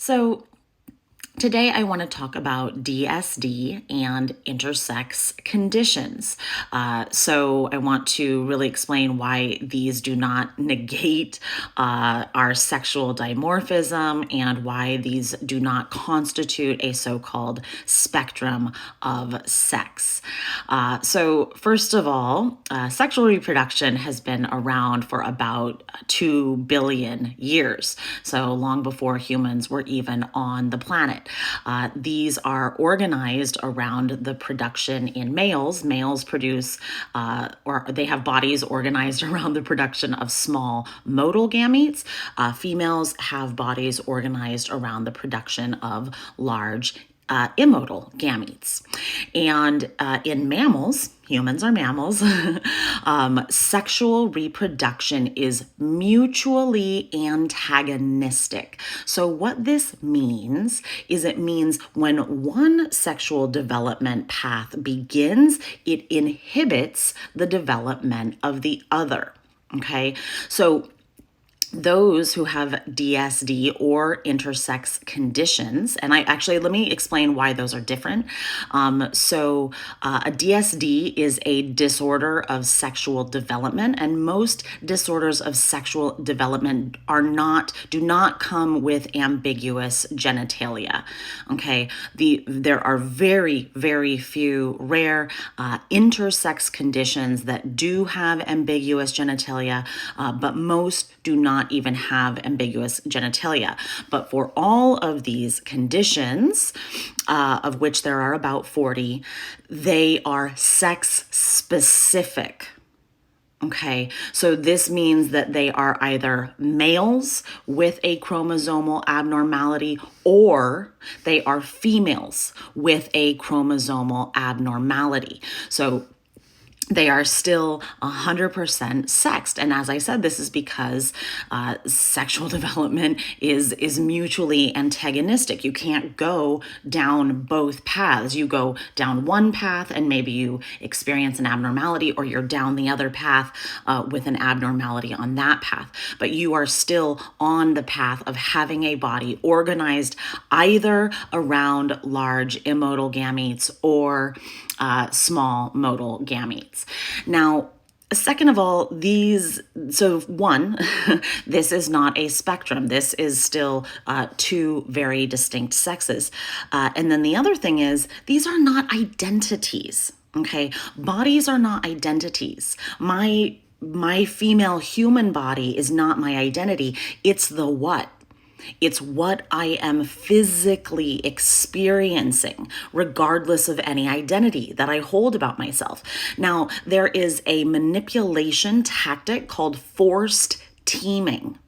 So today I want to talk about DSD and intersex conditions. So I want to really explain why these do not negate our sexual dimorphism and why these do not constitute a so-called spectrum of sex. So first of all, sexual reproduction has been around for about 2 billion years, so long before humans were even on the planet. These are organized around the production in males. Males produce, or they have bodies organized around the production of small motile gametes. Females have bodies organized around the production of large immotile gametes. And in mammals, humans are mammals, sexual reproduction is mutually antagonistic. So what this means is it means when one sexual development path begins, it inhibits the development of the other. Okay, so those who have DSD or intersex conditions, and let me explain why those are different. A DSD is a disorder of sexual development, and most disorders of sexual development do not come with ambiguous genitalia. Okay, there are very, very few rare intersex conditions that do have ambiguous genitalia, but most do not even have ambiguous genitalia. But for all of these conditions, of which there are about 40, they are sex specific. Okay, so this means that they are either males with a chromosomal abnormality or they are females with a chromosomal abnormality. So they are still 100% sexed. And as I said, this is because sexual development is mutually antagonistic. You can't go down both paths. You go down one path and maybe you experience an abnormality, or you're down the other path with an abnormality on that path. But you are still on the path of having a body organized either around large immotile gametes or small motile gametes. Now, second of all, this is not a spectrum. This is still two very distinct sexes. And then the other thing is, these are not identities. Okay, bodies are not identities. My female human body is not my identity. It's the what. It's what I am physically experiencing, regardless of any identity that I hold about myself. Now, there is a manipulation tactic called forced teaming.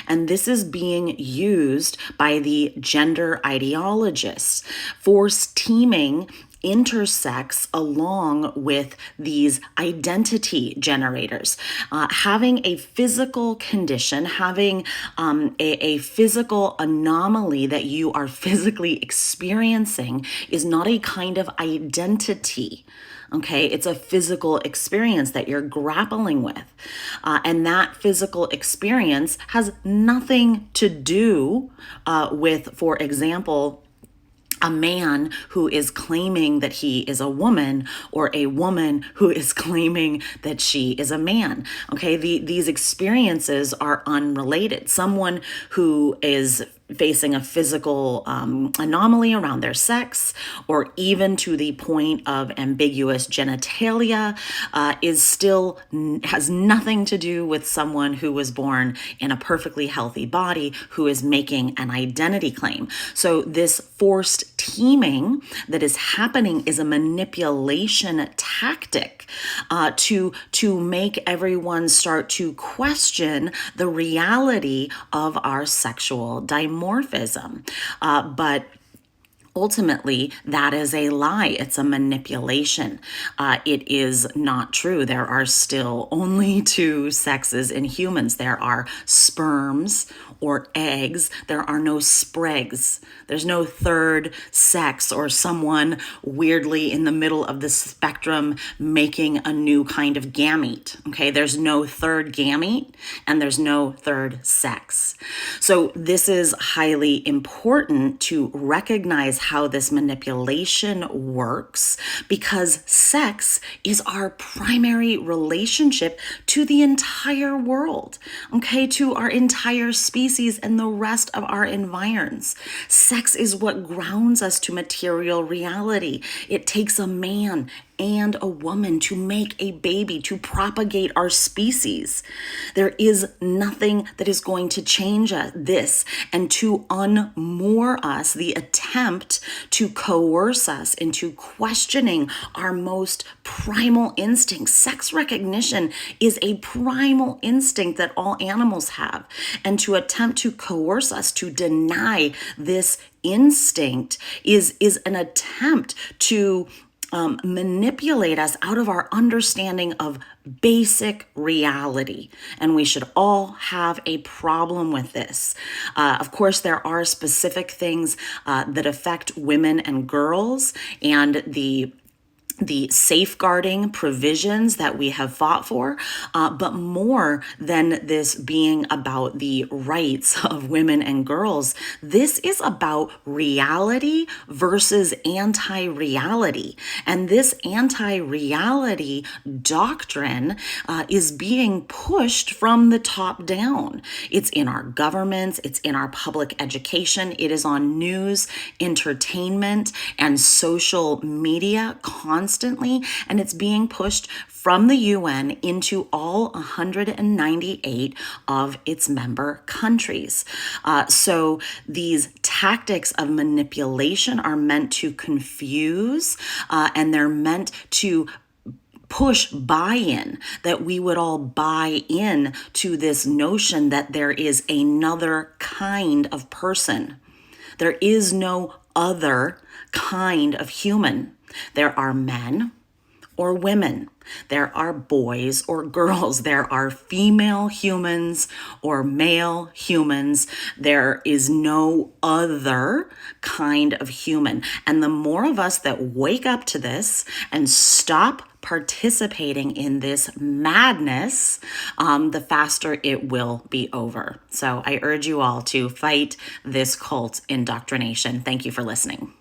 And this is being used by the gender ideologists. Forced teaming intersects along with these identity generators. Having a physical condition, having a physical anomaly that you are physically experiencing is not a kind of identity. Okay, it's a physical experience that you're grappling with. And that physical experience has nothing to do with, for example, a man who is claiming that he is a woman, or a woman who is claiming that she is a man. Okay, these experiences are unrelated. Someone who is facing a physical anomaly around their sex, or even to the point of ambiguous genitalia, has nothing to do with someone who was born in a perfectly healthy body who is making an identity claim. So this forced teaming that is happening is a manipulation tactic to make everyone start to question the reality of our sexual dimorphism. But Ultimately, that is a lie. It's a manipulation. It is not true. There are still only two sexes in humans. There are sperms or eggs. There are no sprigs. There's no third sex or someone weirdly in the middle of the spectrum making a new kind of gamete. Okay, there's no third gamete and there's no third sex. So this is highly important to recognize how this manipulation works, because sex is our primary relationship to the entire world, okay, to our entire species and the rest of our environs. Sex is what grounds us to material reality. It takes a man and a woman to make a baby, to propagate our species. There is nothing that is going to change this and to unmoor us, the attempt to coerce us into questioning our most primal instincts. Sex recognition is a primal instinct that all animals have, and to attempt to coerce us to deny this instinct is an attempt to manipulate us out of our understanding of basic reality. And we should all have a problem with this. Of course, there are specific things that affect women and girls, and the safeguarding provisions that we have fought for, but more than this being about the rights of women and girls, this is about reality versus anti-reality. And this anti-reality doctrine is being pushed from the top down. It's in our governments, it's in our public education, it is on news, entertainment, and social media constantly, and it's being pushed from the UN into all 198 of its member countries. So these tactics of manipulation are meant to confuse, and they're meant to push buy-in, that we would all buy in to this notion that there is another kind of person. There is no other kind of human. There are men or women. There are boys or girls. There are female humans or male humans. There is no other kind of human. And the more of us that wake up to this and stop participating in this madness, the faster it will be over. So I urge you all to fight this cult indoctrination. Thank you for listening.